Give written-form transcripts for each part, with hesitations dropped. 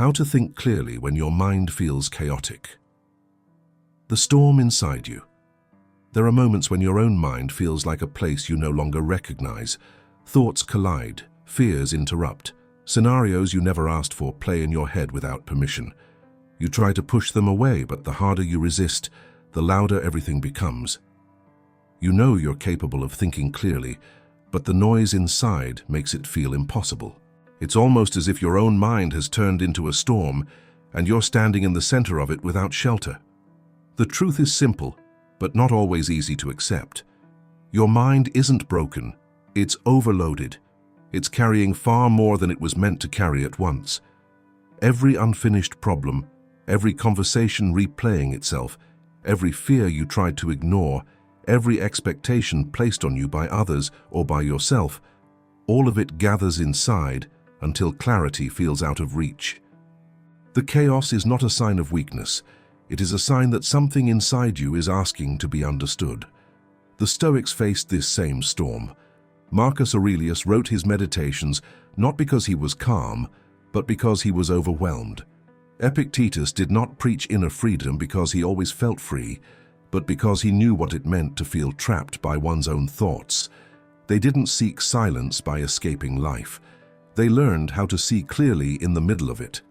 How to think clearly when your mind feels chaotic. The storm inside you. There are moments when your own mind feels like a place you no longer recognize. Thoughts collide, fears interrupt, scenarios you never asked for play in your head without permission. You try to push them away, but the harder you resist, the louder everything becomes. You know you're capable of thinking clearly, but the noise inside makes it feel impossible. It's almost as if your own mind has turned into a storm, and you're standing in the center of it without shelter. The truth is simple, but not always easy to accept. Your mind isn't broken, it's overloaded. It's carrying far more than it was meant to carry at once. Every unfinished problem, every conversation replaying itself, every fear you tried to ignore, every expectation placed on you by others or by yourself, all of it gathers inside until clarity feels out of reach. The chaos is not a sign of weakness. It is a sign that something inside you is asking to be understood. The Stoics faced this same storm. Marcus Aurelius wrote his Meditations not because he was calm, but because he was overwhelmed. Epictetus did not preach inner freedom because he always felt free, but because he knew what it meant to feel trapped by one's own thoughts. They didn't seek silence by escaping life. They learned how to see clearly in the middle of it.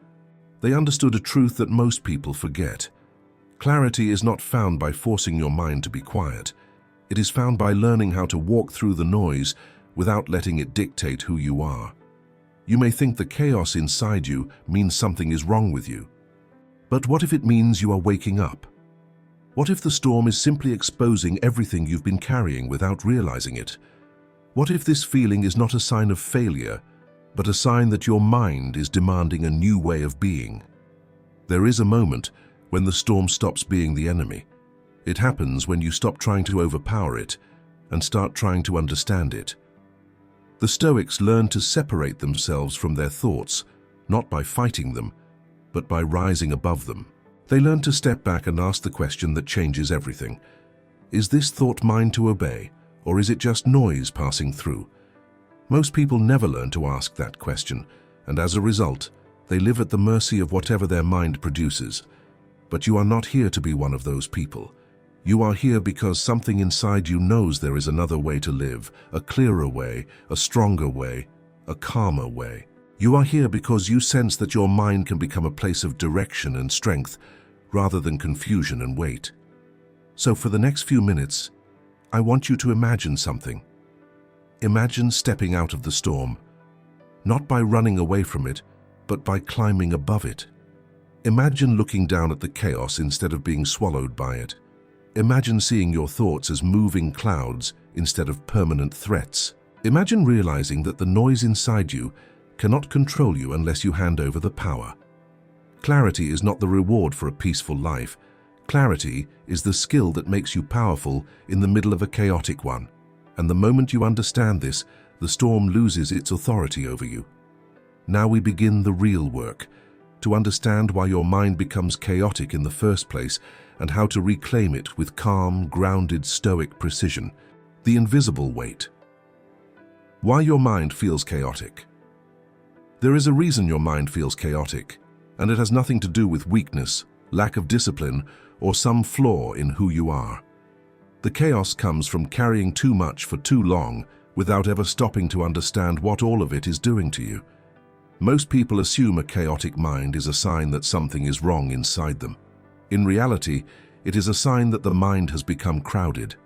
They understood a truth that most people forget. Clarity is not found by forcing your mind to be quiet. It is found by learning how to walk through the noise without letting it dictate who you are. You may think the chaos inside you means something is wrong with you. But what if it means you are waking up? What if the storm is simply exposing everything you've been carrying without realizing it? What if this feeling is not a sign of failure, but a sign that your mind is demanding a new way of being? There is a moment when the storm stops being the enemy. It happens when you stop trying to overpower it and start trying to understand it. The Stoics learned to separate themselves from their thoughts, not by fighting them, but by rising above them. They learned to step back and ask the question that changes everything. Is this thought mine to obey, or is it just noise passing through? Most people never learn to ask that question, and as a result, they live at the mercy of whatever their mind produces. But you are not here to be one of those people. You are here because something inside you knows there is another way to live, a clearer way, a stronger way, a calmer way. You are here because you sense that your mind can become a place of direction and strength, rather than confusion and weight. So for the next few minutes, I want you to imagine something. Imagine stepping out of the storm, not by running away from it, but by climbing above it. Imagine looking down at the chaos instead of being swallowed by it. Imagine seeing your thoughts as moving clouds instead of permanent threats. Imagine realizing that the noise inside you cannot control you unless you hand over the power. Clarity is not the reward for a peaceful life. Clarity is the skill that makes you powerful in the middle of a chaotic one. And the moment you understand this, the storm loses its authority over you. Now we begin the real work, to understand why your mind becomes chaotic in the first place and how to reclaim it with calm, grounded, stoic precision. The invisible weight. Why your mind feels chaotic. There is a reason your mind feels chaotic, and it has nothing to do with weakness, lack of discipline, or some flaw in who you are. The chaos comes from carrying too much for too long without ever stopping to understand what all of it is doing to you. Most people assume a chaotic mind is a sign that something is wrong inside them. In reality, it is a sign that the mind has become crowded,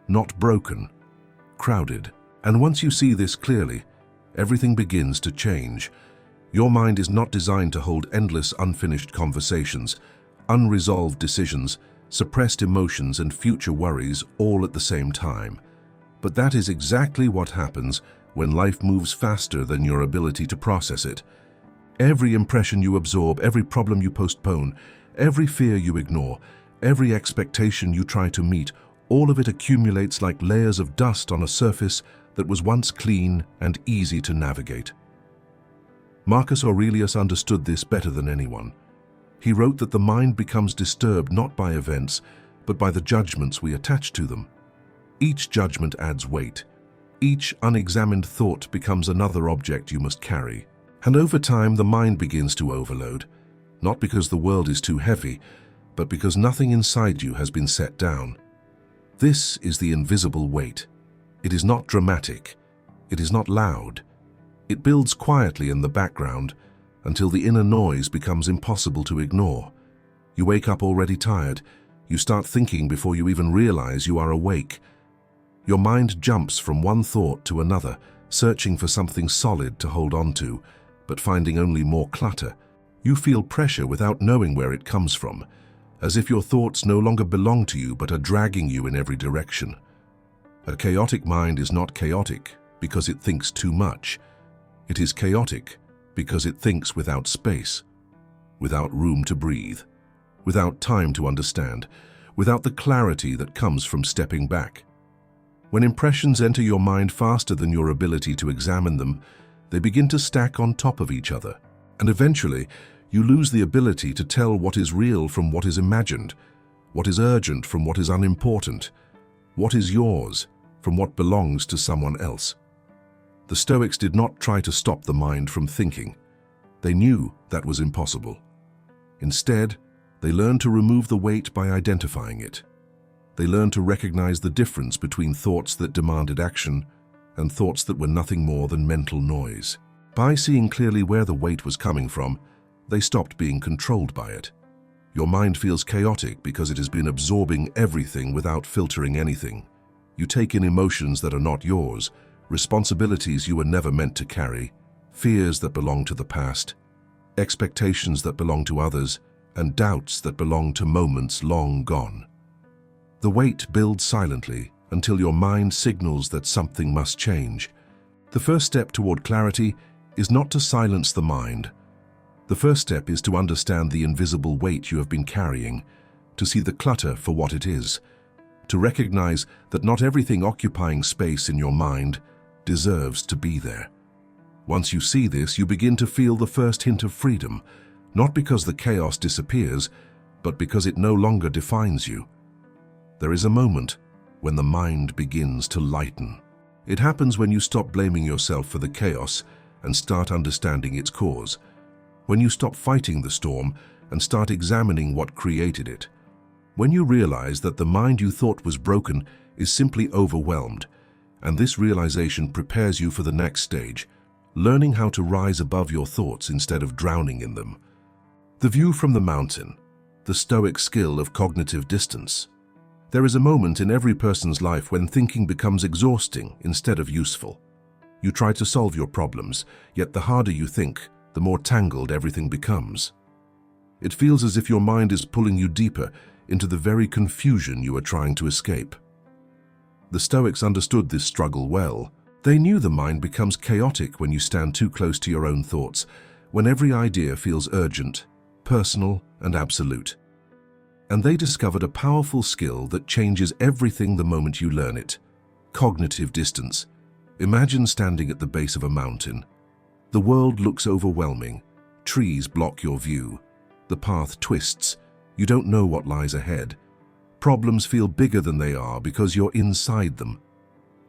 not broken, crowded. And once you see this clearly, everything begins to change. Your mind is not designed to hold endless unfinished conversations, unresolved decisions, suppressed emotions, and future worries all at the same time. But that is exactly what happens when life moves faster than your ability to process it. Every impression you absorb, every problem you postpone, every fear you ignore, every expectation you try to meet, all of it accumulates like layers of dust on a surface that was once clean and easy to navigate. Marcus Aurelius understood this better than anyone. He wrote that the mind becomes disturbed not by events, but by the judgments we attach to them. Each judgment adds weight. Each unexamined thought becomes another object you must carry. And over time, the mind begins to overload, not because the world is too heavy, but because nothing inside you has been set down. This is the invisible weight. It is not dramatic. It is not loud. It builds quietly in the background until the inner noise becomes impossible to ignore. You wake up already tired. You start thinking before you even realize you are awake. Your mind jumps from one thought to another, searching for something solid to hold on to, but finding only more clutter. You feel pressure without knowing where it comes from, as if your thoughts no longer belong to you but are dragging you in every direction. A chaotic mind is not chaotic because it thinks too much. It is chaotic because it thinks without space, without room to breathe, without time to understand, without the clarity that comes from stepping back. When impressions enter your mind faster than your ability to examine them, they begin to stack on top of each other, and eventually you lose the ability to tell what is real from what is imagined, what is urgent from what is unimportant, what is yours from what belongs to someone else. The Stoics did not try to stop the mind from thinking. They knew that was impossible. Instead, they learned to remove the weight by identifying it. They learned to recognize the difference between thoughts that demanded action and thoughts that were nothing more than mental noise. By seeing clearly where the weight was coming from, they stopped being controlled by it. Your mind feels chaotic because it has been absorbing everything without filtering anything. You take in emotions that are not yours, responsibilities you were never meant to carry, fears that belong to the past, expectations that belong to others, and doubts that belong to moments long gone. The weight builds silently until your mind signals that something must change. The first step toward clarity is not to silence the mind. The first step is to understand the invisible weight you have been carrying, to see the clutter for what it is, to recognize that not everything occupying space in your mind deserves to be there. Once you see this, you begin to feel the first hint of freedom, not because the chaos disappears, but because it no longer defines you. There is a moment when the mind begins to lighten. It happens when you stop blaming yourself for the chaos and start understanding its cause. When you stop fighting the storm and start examining what created it. When you realize that the mind you thought was broken is simply overwhelmed, and this realization prepares you for the next stage, learning how to rise above your thoughts instead of drowning in them. The view from the mountain, the Stoic skill of cognitive distance. There is a moment in every person's life when thinking becomes exhausting instead of useful. You try to solve your problems, yet the harder you think, the more tangled everything becomes. It feels as if your mind is pulling you deeper into the very confusion you are trying to escape. The Stoics understood this struggle well. They knew the mind becomes chaotic when you stand too close to your own thoughts, when every idea feels urgent, personal, and absolute. And they discovered a powerful skill that changes everything the moment you learn it: cognitive distance. Imagine standing at the base of a mountain. The world looks overwhelming. Trees block your view. The path twists. You don't know what lies ahead. Problems feel bigger than they are because you're inside them.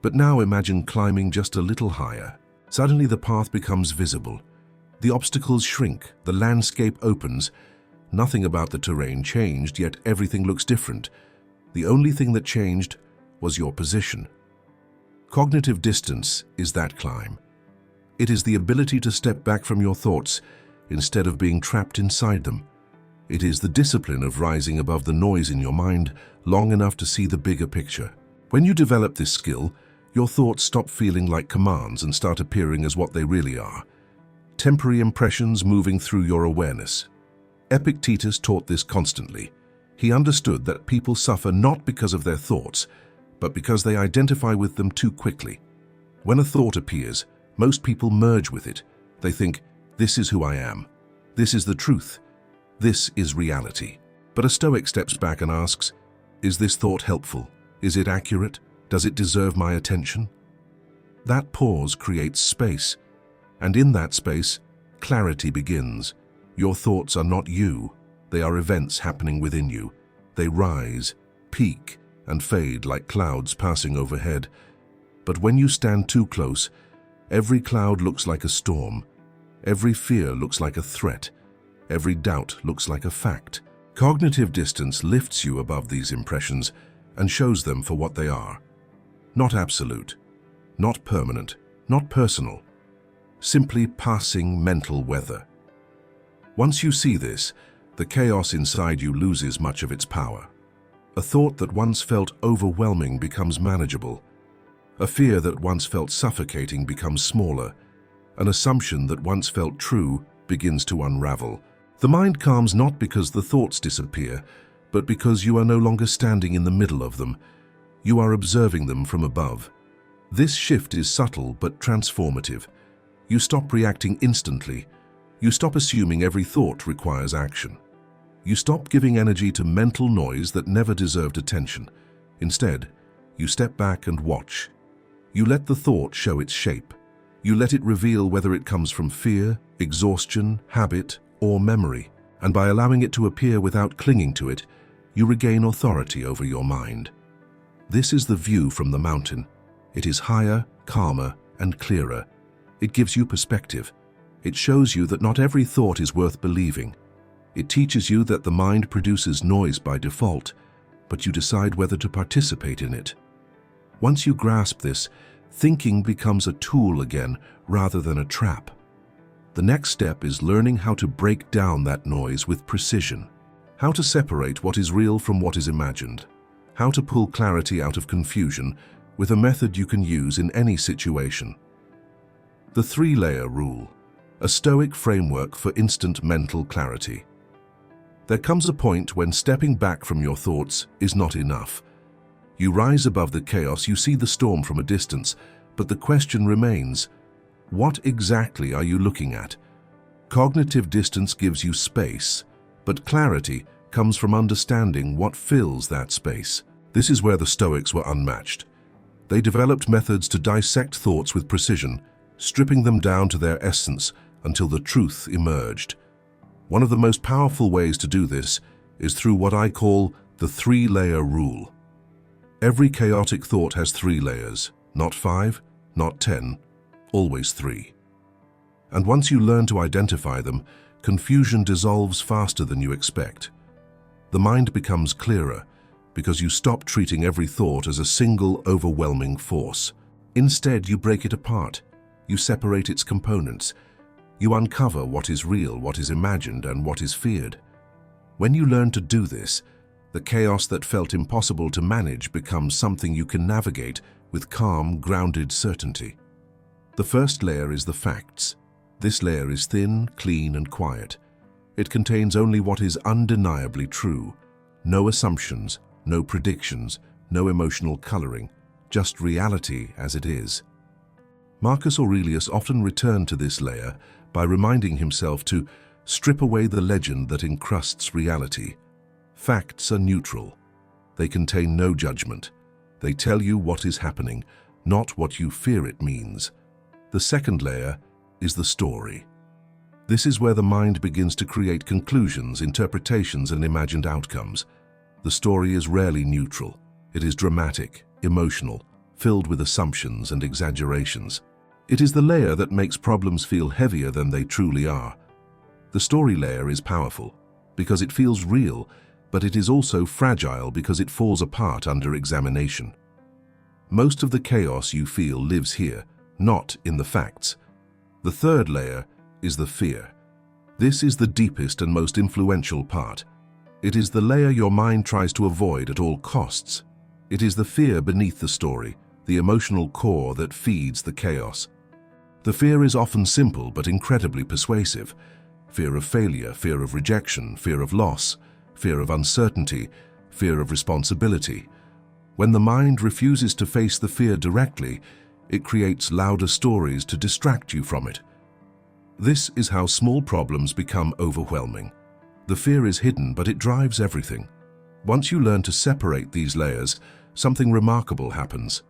But now imagine climbing just a little higher. Suddenly the path becomes visible. The obstacles shrink, the landscape opens. Nothing about the terrain changed, yet everything looks different. The only thing that changed was your position. Cognitive distance is that climb. It is the ability to step back from your thoughts instead of being trapped inside them. It is the discipline of rising above the noise in your mind long enough to see the bigger picture. When you develop this skill, your thoughts stop feeling like commands and start appearing as what they really are: temporary impressions moving through your awareness. Epictetus taught this constantly. He understood that people suffer not because of their thoughts, but because they identify with them too quickly. When a thought appears, most people merge with it. They think, "This is who I am. This is the truth. This is reality." But a Stoic steps back and asks, "Is this thought helpful? Is it accurate? Does it deserve my attention?" That pause creates space, and in that space, clarity begins. Your thoughts are not you. They are events happening within you. They rise, peak, and fade like clouds passing overhead. But when you stand too close, every cloud looks like a storm. Every fear looks like a threat. Every doubt looks like a fact. Cognitive distance lifts you above these impressions and shows them for what they are. Not absolute, not permanent, not personal. Simply passing mental weather. Once you see this, the chaos inside you loses much of its power. A thought that once felt overwhelming becomes manageable. A fear that once felt suffocating becomes smaller. An assumption that once felt true begins to unravel. The mind calms not because the thoughts disappear, but because you are no longer standing in the middle of them. You are observing them from above. This shift is subtle but transformative. You stop reacting instantly. You stop assuming every thought requires action. You stop giving energy to mental noise that never deserved attention. Instead, you step back and watch. You let the thought show its shape. You let it reveal whether it comes from fear, exhaustion, habit, or memory. And by allowing it to appear without clinging to it, you regain authority over your mind. This is the view from the mountain. It is higher, calmer, and clearer. It gives you perspective. It shows you that not every thought is worth believing. It teaches you that the mind produces noise by default, but you decide whether to participate in it. Once you grasp this, thinking becomes a tool again rather than a trap. The next step is learning how to break down that noise with precision. How to separate what is real from what is imagined. How to pull clarity out of confusion with a method you can use in any situation. The three-layer rule, a Stoic framework for instant mental clarity. There comes a point when stepping back from your thoughts is not enough. You rise above the chaos, you see the storm from a distance, but the question remains, what exactly are you looking at? Cognitive distance gives you space, but clarity comes from understanding what fills that space. This is where the Stoics were unmatched. They developed methods to dissect thoughts with precision, stripping them down to their essence until the truth emerged. One of the most powerful ways to do this is through what I call the three-layer rule. Every chaotic thought has 3 layers, not 5, not 10, always 3. And once you learn to identify them, confusion dissolves faster than you expect. The mind becomes clearer because you stop treating every thought as a single overwhelming force. Instead, you break it apart. You separate its components. You uncover what is real, what is imagined, and what is feared. When you learn to do this, the chaos that felt impossible to manage becomes something you can navigate with calm, grounded certainty. The first layer is the facts. This layer is thin, clean, and quiet. It contains only what is undeniably true. No assumptions, no predictions, no emotional coloring, just reality as it is. Marcus Aurelius often returned to this layer by reminding himself to strip away the legend that encrusts reality. Facts are neutral. They contain no judgment. They tell you what is happening, not what you fear it means. The second layer is the story. This is where the mind begins to create conclusions, interpretations, and imagined outcomes. The story is rarely neutral. It is dramatic, emotional, filled with assumptions and exaggerations. It is the layer that makes problems feel heavier than they truly are. The story layer is powerful because it feels real, but it is also fragile because it falls apart under examination. Most of the chaos you feel lives here, not in the facts. The third layer is the fear. This is the deepest and most influential part. It is the layer your mind tries to avoid at all costs. It is the fear beneath the story, the emotional core that feeds the chaos. The fear is often simple but incredibly persuasive. Fear of failure, fear of rejection, fear of loss, fear of uncertainty, fear of responsibility. When the mind refuses to face the fear directly, it creates louder stories to distract you from it. This is how small problems become overwhelming. The fear is hidden, but it drives everything. Once you learn to separate these layers, something remarkable happens.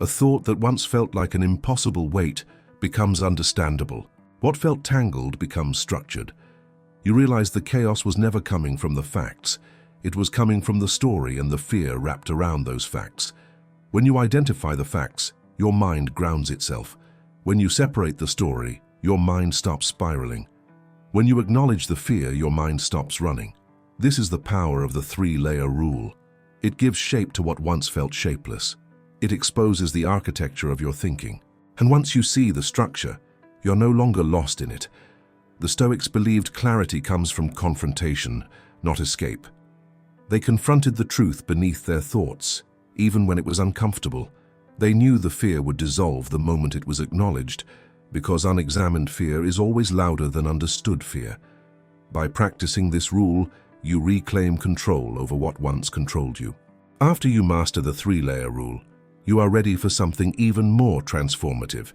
A thought that once felt like an impossible weight becomes understandable. What felt tangled becomes structured. You realize the chaos was never coming from the facts. It was coming from the story and the fear wrapped around those facts. When you identify the facts, your mind grounds itself. When you separate the story, your mind stops spiraling. When you acknowledge the fear, your mind stops running. This is the power of the three-layer rule. It gives shape to what once felt shapeless. It exposes the architecture of your thinking. And once you see the structure, you're no longer lost in it. The Stoics believed clarity comes from confrontation, not escape. They confronted the truth beneath their thoughts, even when it was uncomfortable. They knew the fear would dissolve the moment it was acknowledged, because unexamined fear is always louder than understood fear. By practicing this rule, you reclaim control over what once controlled you. After you master the three-layer rule, you are ready for something even more transformative.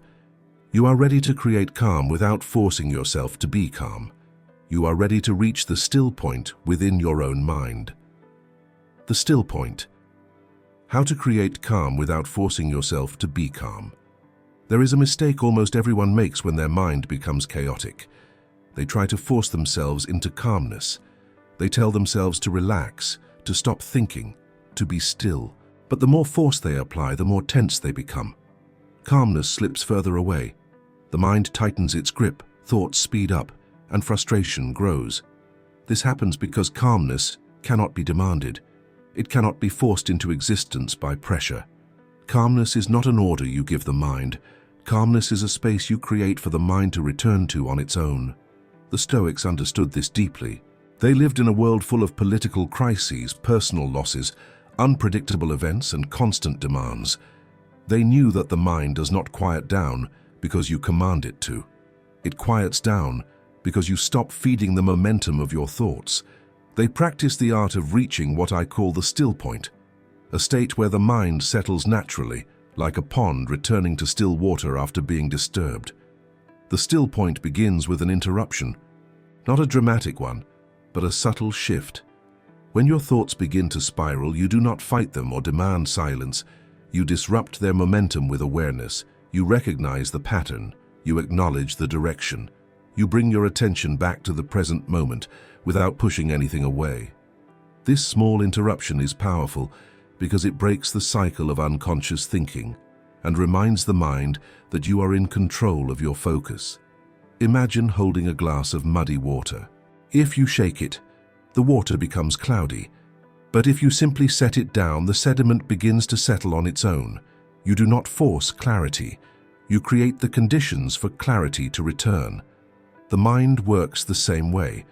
You are ready to create calm without forcing yourself to be calm. You are ready to reach the still point within your own mind. The still point. How to create calm without forcing yourself to be calm. There is a mistake almost everyone makes when their mind becomes chaotic. They try to force themselves into calmness. They tell themselves to relax, to stop thinking, to be still. But the more force they apply, the more tense they become. Calmness slips further away. The mind tightens its grip, thoughts speed up, and frustration grows. This happens because calmness cannot be demanded. It cannot be forced into existence by pressure. Calmness is not an order you give the mind. Calmness is a space you create for the mind to return to on its own. The Stoics understood this deeply. They lived in a world full of political crises, personal losses, unpredictable events, and constant demands. They knew that the mind does not quiet down because you command it to. It quiets down because you stop feeding the momentum of your thoughts. They practice the art of reaching what I call the still point, a state where the mind settles naturally, like a pond returning to still water after being disturbed. The still point begins with an interruption, not a dramatic one, but a subtle shift. When your thoughts begin to spiral, you do not fight them or demand silence. You disrupt their momentum with awareness. You recognize the pattern. You acknowledge the direction. You bring your attention back to the present moment without pushing anything away. This small interruption is powerful because it breaks the cycle of unconscious thinking and reminds the mind that you are in control of your focus. Imagine holding a glass of muddy water. If you shake it, the water becomes cloudy. But if you simply set it down, the sediment begins to settle on its own. You do not force clarity. You create the conditions for clarity to return. The mind works the same way.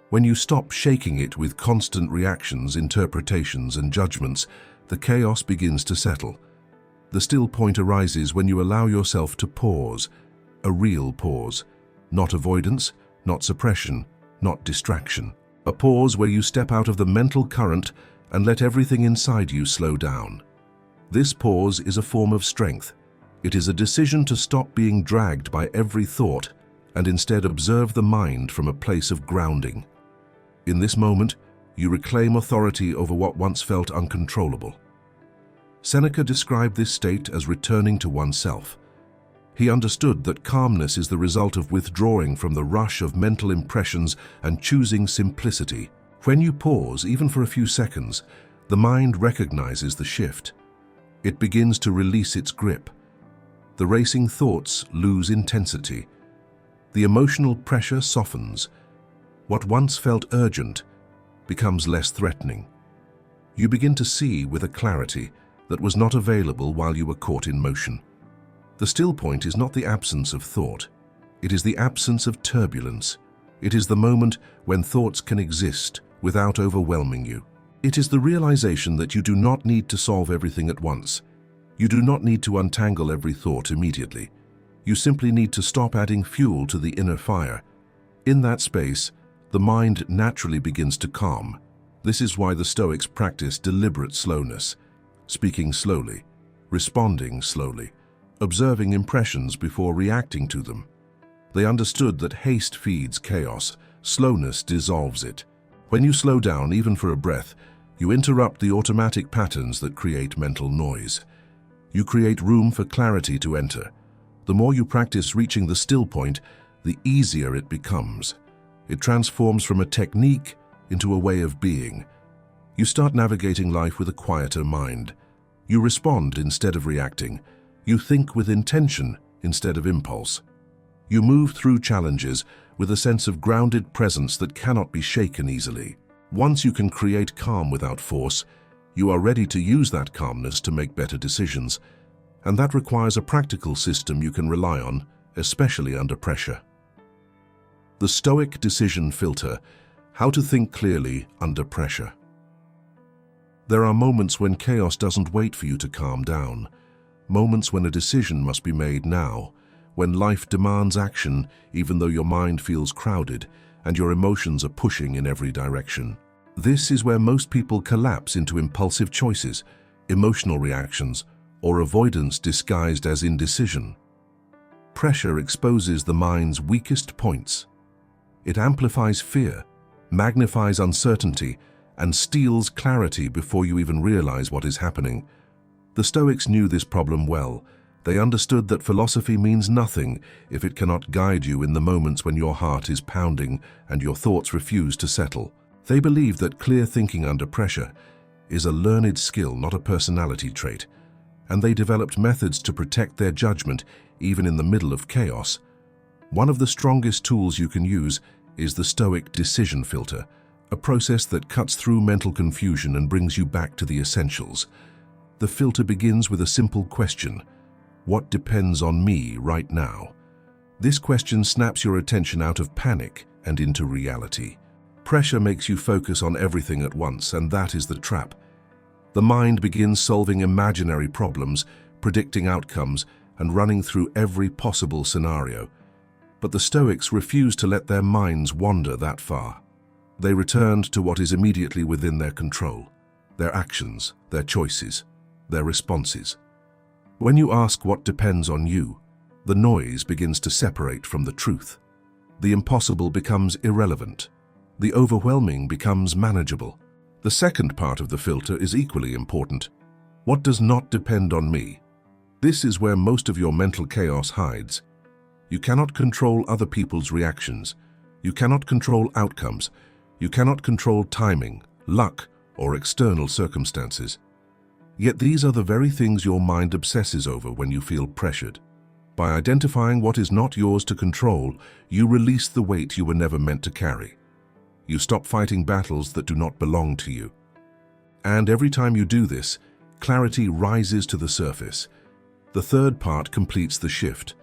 When you stop shaking it with constant reactions, interpretations, and judgments, the chaos begins to settle. The still point arises when you allow yourself to pause, a real pause, not avoidance, not suppression, not distraction. A pause where you step out of the mental current and let everything inside you slow down. This pause is a form of strength. It is a decision to stop being dragged by every thought and instead observe the mind from a place of grounding. In this moment, you reclaim authority over what once felt uncontrollable. Seneca described this state as returning to oneself. He understood that calmness is the result of withdrawing from the rush of mental impressions and choosing simplicity. When you pause, even for a few seconds, the mind recognizes the shift. It begins to release its grip. The racing thoughts lose intensity. The emotional pressure softens. What once felt urgent becomes less threatening. You begin to see with a clarity that was not available while you were caught in motion. The still point is not the absence of thought. It is the absence of turbulence. It is the moment when thoughts can exist without overwhelming you. It is the realization that you do not need to solve everything at once. You do not need to untangle every thought immediately. You simply need to stop adding fuel to the inner fire. In that space, the mind naturally begins to calm. This is why the Stoics practice deliberate slowness, speaking slowly, responding slowly, observing impressions before reacting to them. They understood that haste feeds chaos, slowness dissolves it. When you slow down, even for a breath, you interrupt the automatic patterns that create mental noise. You create room for clarity to enter. The more you practice reaching the still point, the easier it becomes. It transforms from a technique into a way of being. You start navigating life with a quieter mind. You respond instead of reacting. You think with intention instead of impulse. You move through challenges with a sense of grounded presence that cannot be shaken easily. Once you can create calm without force, you are ready to use that calmness to make better decisions, and that requires a practical system you can rely on, especially under pressure. The Stoic decision filter: how to think clearly under pressure. There are moments when chaos doesn't wait for you to calm down, moments when a decision must be made now, when life demands action even though your mind feels crowded and your emotions are pushing in every direction. This is where most people collapse into impulsive choices, emotional reactions, or avoidance disguised as indecision. Pressure exposes the mind's weakest points. It amplifies fear, magnifies uncertainty, and steals clarity before you even realize what is happening. The Stoics knew this problem well. They understood that philosophy means nothing if it cannot guide you in the moments when your heart is pounding and your thoughts refuse to settle. They believed that clear thinking under pressure is a learned skill, not a personality trait, and they developed methods to protect their judgment even in the middle of chaos. One of the strongest tools you can use is the Stoic decision filter, a process that cuts through mental confusion and brings you back to the essentials. The filter begins with a simple question: what depends on me right now? This question snaps your attention out of panic and into reality. Pressure makes you focus on everything at once, and that is the trap. The mind begins solving imaginary problems, predicting outcomes, and running through every possible scenario. But the Stoics refused to let their minds wander that far. They returned to what is immediately within their control: their actions, their choices, their responses. When you ask what depends on you, the noise begins to separate from the truth. The impossible becomes irrelevant. The overwhelming becomes manageable. The second part of the filter is equally important. What does not depend on me? This is where most of your mental chaos hides. You cannot control other people's reactions. You cannot control outcomes. You cannot control timing, luck, or external circumstances. Yet these are the very things your mind obsesses over when you feel pressured. By identifying what is not yours to control, you release the weight you were never meant to carry. You stop fighting battles that do not belong to you. And every time you do this, clarity rises to the surface. The third part completes the shift.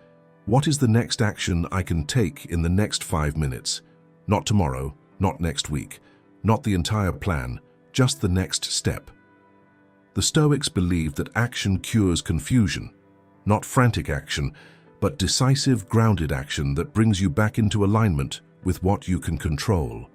What is the next action I can take in the next 5 minutes? Not tomorrow, not next week, not the entire plan, just the next step. The Stoics believed that action cures confusion, not frantic action, but decisive, grounded action that brings you back into alignment with what you can control.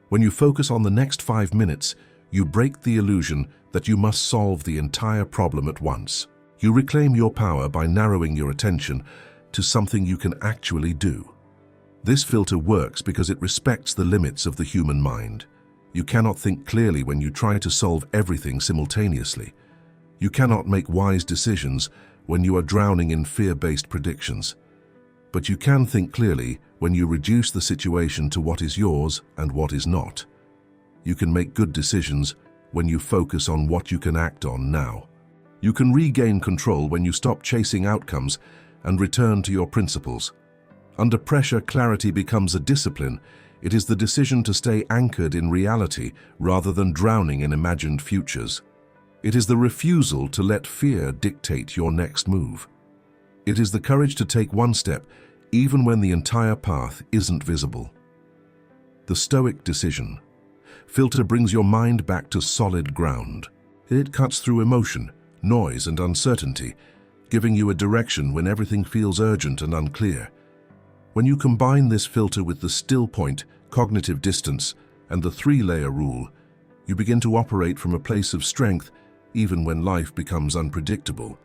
When you focus on the next 5 minutes, you break the illusion that you must solve the entire problem at once. You reclaim your power by narrowing your attention to something you can actually do. This filter works because it respects the limits of the human mind. You cannot think clearly when you try to solve everything simultaneously. You cannot make wise decisions when you are drowning in fear-based predictions. But you can think clearly when you reduce the situation to what is yours and what is not. You can make good decisions when you focus on what you can act on now. You can regain control when you stop chasing outcomes and return to your principles. Under pressure, clarity becomes a discipline. It is the decision to stay anchored in reality rather than drowning in imagined futures. It is the refusal to let fear dictate your next move. It is the courage to take one step, even when the entire path isn't visible. The Stoic decision filter brings your mind back to solid ground. It cuts through emotion, noise, and uncertainty, giving you a direction when everything feels urgent and unclear. When you combine this filter with the still point, cognitive distance, and the 3-layer rule, you begin to operate from a place of strength even when life becomes unpredictable.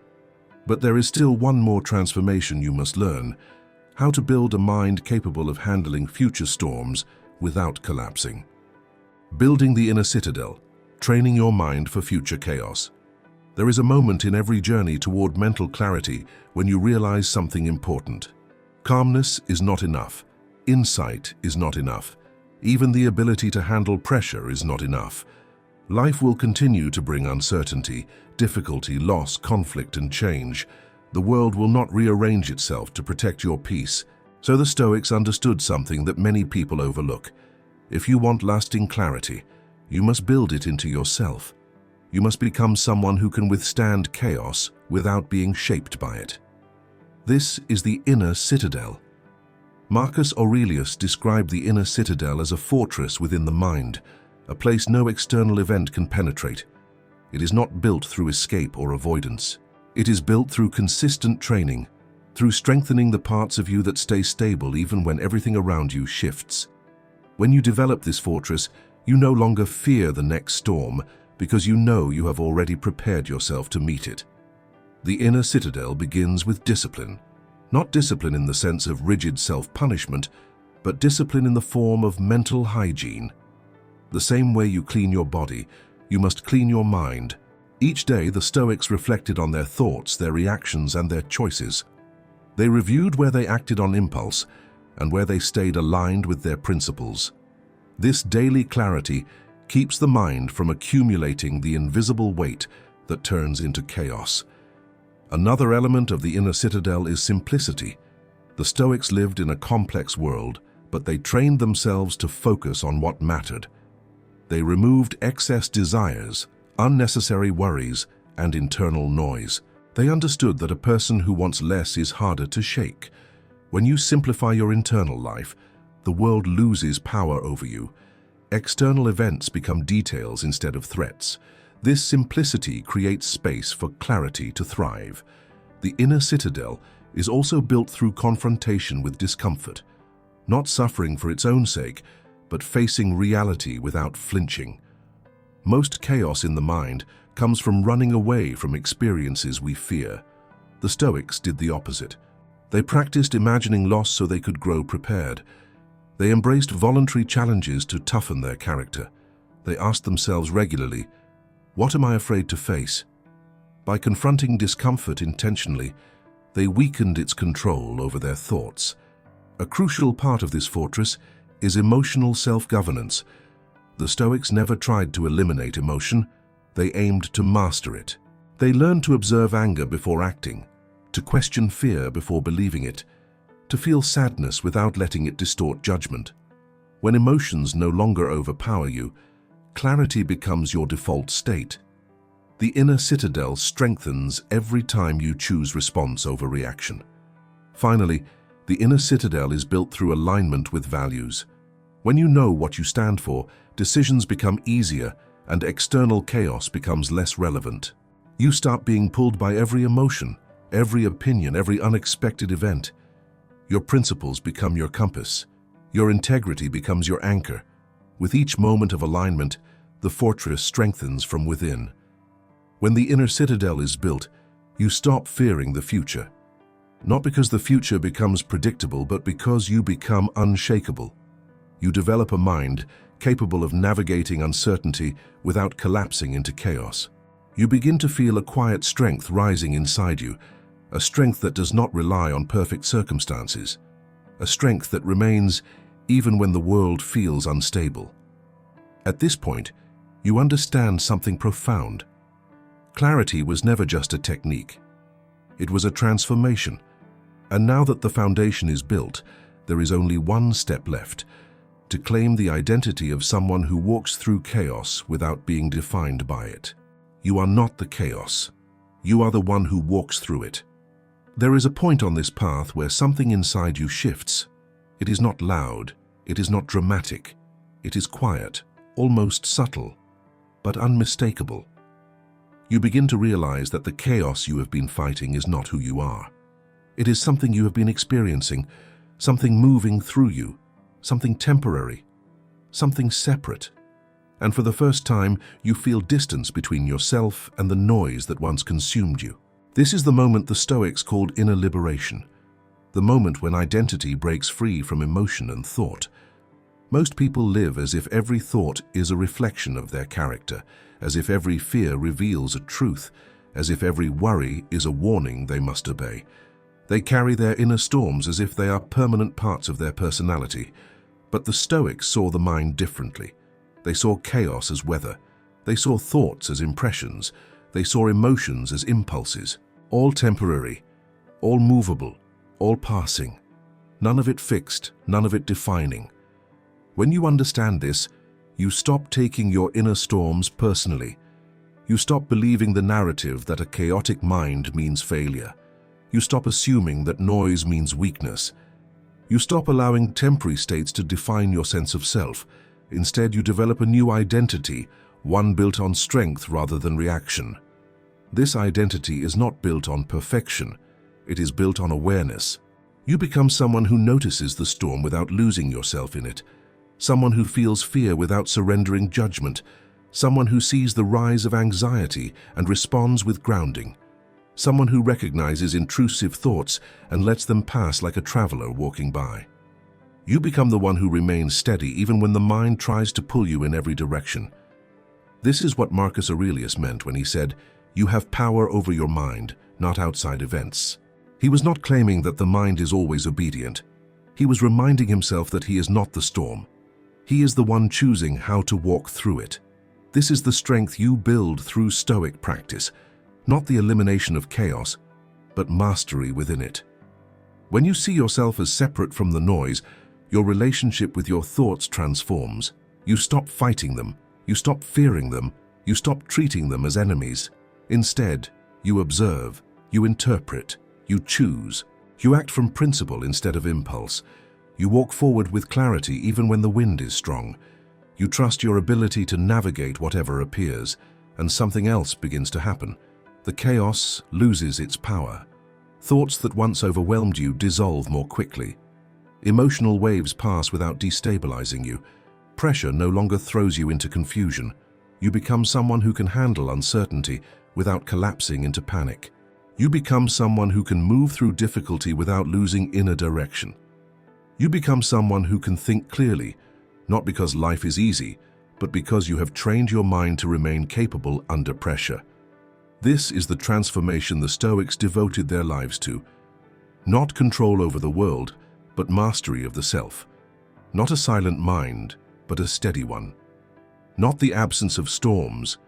But there is still one more transformation you must learn: how to build a mind capable of handling future storms without collapsing. Building the inner citadel, training your mind for future chaos. There is a moment in every journey toward mental clarity when you realize something important. Calmness is not enough. Insight is not enough. Even the ability to handle pressure is not enough. Life will continue to bring uncertainty, difficulty, loss, conflict, and change. The world will not rearrange itself to protect your peace. So the Stoics understood something that many people overlook. If you want lasting clarity, you must build it into yourself. You must become someone who can withstand chaos without being shaped by it. This is the inner citadel. Marcus Aurelius described the inner citadel as a fortress within the mind, a place no external event can penetrate. It is not built through escape or avoidance. It is built through consistent training, through strengthening the parts of you that stay stable even when everything around you shifts. When you develop this fortress, you no longer fear the next storm because you know you have already prepared yourself to meet it. The inner citadel begins with discipline. Not discipline in the sense of rigid self-punishment, but discipline in the form of mental hygiene. The same way you clean your body, you must clean your mind. Each day, the Stoics reflected on their thoughts, their reactions, and their choices. They reviewed where they acted on impulse and where they stayed aligned with their principles. This daily clarity keeps the mind from accumulating the invisible weight that turns into chaos. Another element of the inner citadel is simplicity. The Stoics lived in a complex world, but they trained themselves to focus on what mattered. They removed excess desires, unnecessary worries, and internal noise. They understood that a person who wants less is harder to shake. When you simplify your internal life, the world loses power over you. External events become details instead of threats. This simplicity creates space for clarity to thrive. The inner citadel is also built through confrontation with discomfort, not suffering for its own sake, but facing reality without flinching. Most chaos in the mind comes from running away from experiences we fear. The Stoics did the opposite. They practiced imagining loss so they could grow prepared. They embraced voluntary challenges to toughen their character. They asked themselves regularly, "What am I afraid to face?" By confronting discomfort intentionally, they weakened its control over their thoughts. A crucial part of this fortress is emotional self-governance. The Stoics never tried to eliminate emotion, they aimed to master it. They learned to observe anger before acting, to question fear before believing it, to feel sadness without letting it distort judgment. When emotions no longer overpower you, clarity becomes your default state. The inner citadel strengthens every time you choose response over reaction. Finally, the inner citadel is built through alignment with values. When you know what you stand for, decisions become easier and external chaos becomes less relevant. You start being pulled by every emotion, every opinion, every unexpected event. Your principles become your compass. Your integrity becomes your anchor. With each moment of alignment, the fortress strengthens from within. When the inner citadel is built, you stop fearing the future. Not because the future becomes predictable, but because you become unshakable. You develop a mind capable of navigating uncertainty without collapsing into chaos. You begin to feel a quiet strength rising inside you, a strength that does not rely on perfect circumstances, a strength that remains even when the world feels unstable. At this point, you understand something profound. Clarity was never just a technique. It was a transformation. And now that the foundation is built, there is only one step left: to claim the identity of someone who walks through chaos without being defined by it. You are not the chaos. You are the one who walks through it. There is a point on this path where something inside you shifts. It is not loud. It is not dramatic. It is quiet, almost subtle, but unmistakable. You begin to realize that the chaos you have been fighting is not who you are. It is something you have been experiencing, something moving through you, something temporary, something separate. And for the first time, you feel distance between yourself and the noise that once consumed you. This is the moment the Stoics called inner liberation, the moment when identity breaks free from emotion and thought. Most people live as if every thought is a reflection of their character, as if every fear reveals a truth, as if every worry is a warning they must obey. They carry their inner storms as if they are permanent parts of their personality. But the Stoics saw the mind differently. They saw chaos as weather. They saw thoughts as impressions. They saw emotions as impulses, all temporary, all movable, all passing. none of it fixed, none of it defining. When you understand this, you stop taking your inner storms personally. You stop believing the narrative that a chaotic mind means failure. You stop assuming that noise means weakness. You stop allowing temporary states to define your sense of self. Instead, you develop a new identity, one built on strength rather than reaction. This identity is not built on perfection. It is built on awareness. You become someone who notices the storm without losing yourself in it. Someone who feels fear without surrendering judgment. Someone who sees the rise of anxiety and responds with grounding. Someone who recognizes intrusive thoughts and lets them pass like a traveler walking by. You become the one who remains steady even when the mind tries to pull you in every direction. This is what Marcus Aurelius meant when he said, "You have power over your mind, not outside events." He was not claiming that the mind is always obedient. He was reminding himself that he is not the storm. He is the one choosing how to walk through it. This is the strength you build through Stoic practice, not the elimination of chaos, but mastery within it. When you see yourself as separate from the noise, your relationship with your thoughts transforms. You stop fighting them, you stop fearing them, you stop treating them as enemies. Instead, you observe, you interpret, you choose. You act from principle instead of impulse. You walk forward with clarity even when the wind is strong. You trust your ability to navigate whatever appears, and something else begins to happen. The chaos loses its power. Thoughts that once overwhelmed you dissolve more quickly. Emotional waves pass without destabilizing you. Pressure no longer throws you into confusion. You become someone who can handle uncertainty without collapsing into panic. You become someone who can move through difficulty without losing inner direction. You become someone who can think clearly, not because life is easy, but because you have trained your mind to remain capable under pressure. This is the transformation the Stoics devoted their lives to. Not control over the world, but mastery of the self. Not a silent mind, but a steady one. Not the absence of storms,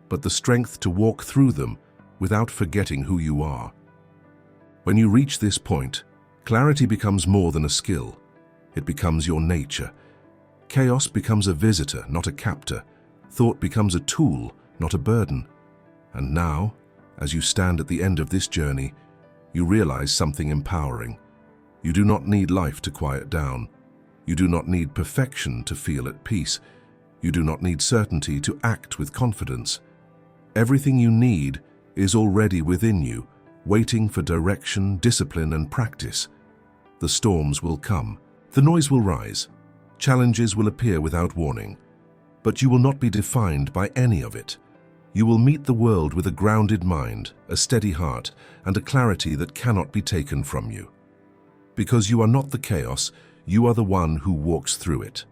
but the strength to walk through them without forgetting who you are. When you reach this point, clarity becomes more than a skill. It becomes your nature. Chaos becomes a visitor, not a captor. Thought becomes a tool, not a burden. And now, as you stand at the end of this journey, you realize something empowering. You do not need life to quiet down. You do not need perfection to feel at peace. You do not need certainty to act with confidence. Everything you need is already within you, waiting for direction, discipline, and practice. The storms will come. The noise will rise. Challenges will appear without warning. But you will not be defined by any of it. You will meet the world with a grounded mind, a steady heart, and a clarity that cannot be taken from you. Because you are not the chaos, you are the one who walks through it.